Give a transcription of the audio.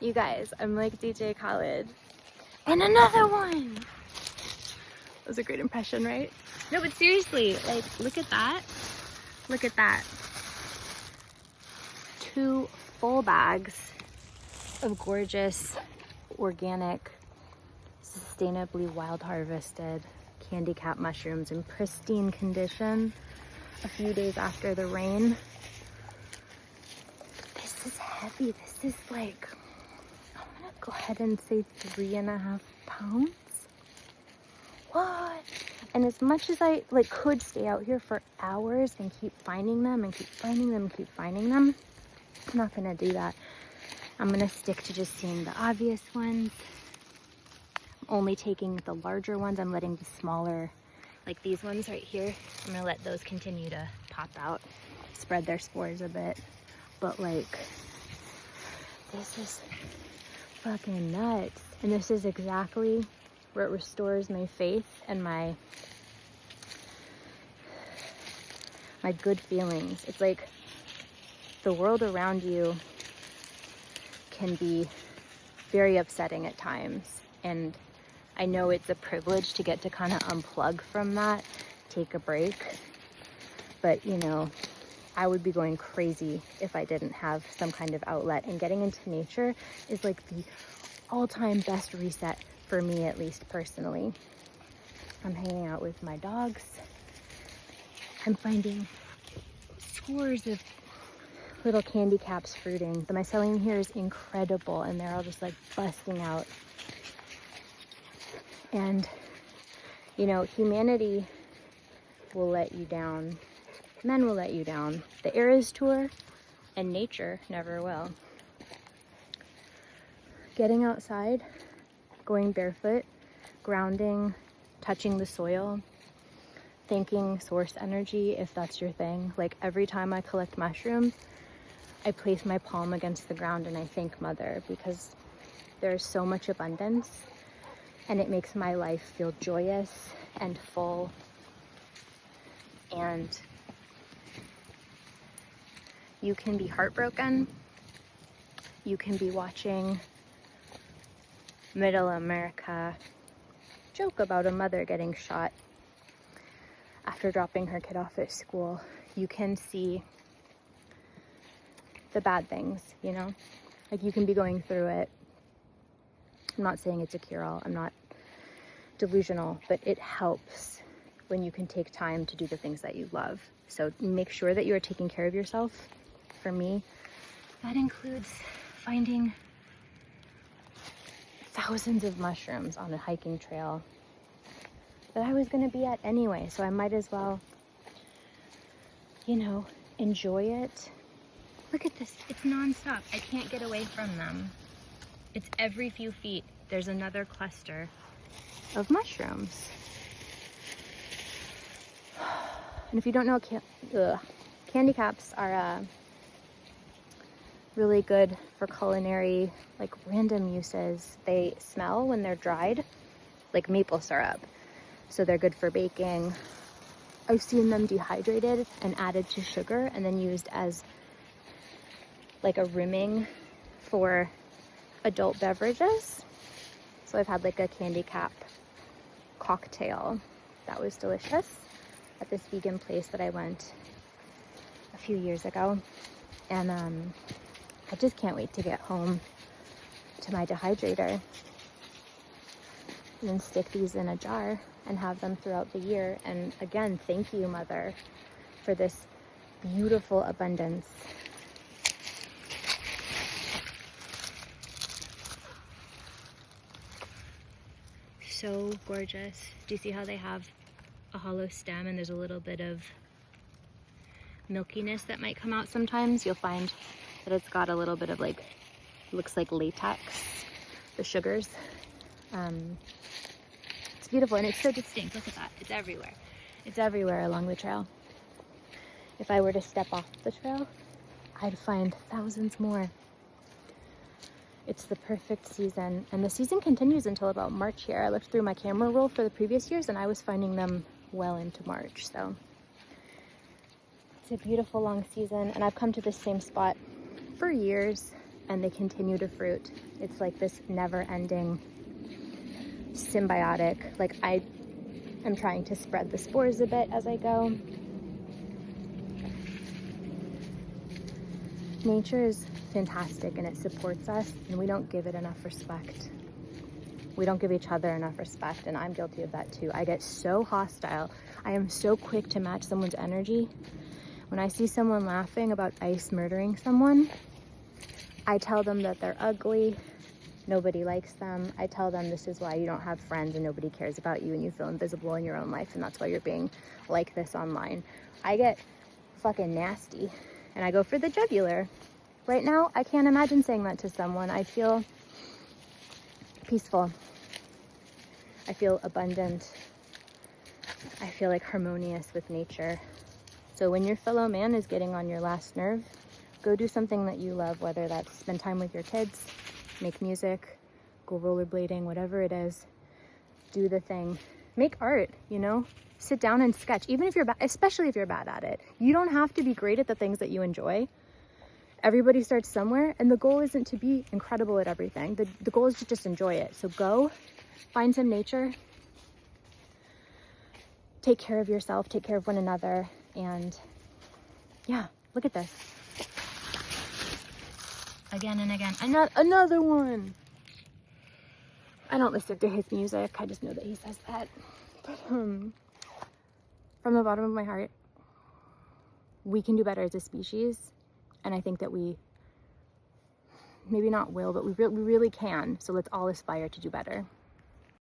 You guys, I'm like DJ Khaled. And another one! That was a great impression, right? No, but seriously, like, look at that. Look at that. 2 full bags of gorgeous, organic, sustainably wild harvested candy cap mushrooms in pristine condition a few days after the rain. This is heavy. This is like, I'm gonna go ahead and say 3.5 pounds. What? And as much as I like could stay out here for hours and keep finding them and keep finding them, keep finding them, I'm not gonna do that. I'm gonna stick to just seeing the obvious ones. I'm only taking the larger ones. I'm letting the smaller, like these ones right here, I'm gonna let those continue to pop out, spread their spores a bit. But like, this is fucking nuts. And this is exactly where it restores my faith and my good feelings. It's like the world around you can be very upsetting at times. And I know it's a privilege to get to kind of unplug from that, take a break. But you know, I would be going crazy if I didn't have some kind of outlet. And getting into nature is like the all-time best reset for me, at least personally. I'm hanging out with my dogs. I'm finding scores of little candy caps fruiting. The mycelium here is incredible, and they're all just like busting out. And you know, humanity will let you down. Men will let you down. The Eras Tour and nature never will. Getting outside, going barefoot, grounding, touching the soil, thanking source energy if that's your thing. Like every time I collect mushrooms, I place my palm against the ground and I thank Mother, because there's so much abundance and it makes my life feel joyous and full. And you can be heartbroken. You can be watching Middle America joke about a mother getting shot after dropping her kid off at school. You can see the bad things, you know? Like you can be going through it. I'm not saying it's a cure-all. I'm not delusional, but it helps when you can take time to do the things that you love. So make sure that you are taking care of yourself. For me, that includes finding thousands of mushrooms on a hiking trail that I was going to be at anyway, so I might as well, you know, enjoy it. Look at this. It's nonstop. I can't get away from them. It's every few feet there's another cluster of mushrooms. And if you don't know, candy caps are really good for culinary, like random uses. They smell when they're dried like maple syrup, so they're good for baking. I've seen them dehydrated and added to sugar and then used as like a rimming for adult beverages. So I've had like a candy cap cocktail that was delicious at this vegan place that I went a few years ago. And I just can't wait to get home to my dehydrator and then stick these in a jar and have them throughout the year. And again, thank you, Mother, for this beautiful abundance. So gorgeous. Do you see how they have a hollow stem and there's a little bit of milkiness that might come out sometimes? You'll find that it's got a little bit of like, looks like latex, the sugars. It's beautiful and it's so distinct. Look at that. It's everywhere. It's everywhere along the trail. If I were to step off the trail, I'd find thousands more. It's the perfect season, and the season continues until about March here. I looked through my camera roll for the previous years and I was finding them well into March. So it's a beautiful long season, and I've come to this same spot for years, and they continue to fruit. It's like this never-ending symbiotic, like I am trying to spread the spores a bit as I go. Nature is fantastic and it supports us, and we don't give it enough respect. We don't give each other enough respect, and I'm guilty of that too. I get so hostile. I am so quick to match someone's energy. When I see someone laughing about ice murdering someone, I tell them that they're ugly, nobody likes them. I tell them this is why you don't have friends and nobody cares about you and you feel invisible in your own life, and that's why you're being like this online. I get fucking nasty and I go for the jugular. Right now, I can't imagine saying that to someone. I feel peaceful. I feel abundant. I feel like harmonious with nature. So when your fellow man is getting on your last nerve, go do something that you love, whether that's spend time with your kids, make music, go rollerblading, whatever it is. Do the thing. Make art, you know? Sit down and sketch, even if you're bad, especially if you're bad at it. You don't have to be great at the things that you enjoy. Everybody starts somewhere, and the goal isn't to be incredible at everything. The goal is to just enjoy it. So go, find some nature, take care of yourself, take care of one another, and yeah, look at this. Again and again. Another one. I don't listen to his music. I just know that he says that. But from the bottom of my heart, we can do better as a species. And I think that we maybe not will, but we really can. So let's all aspire to do better.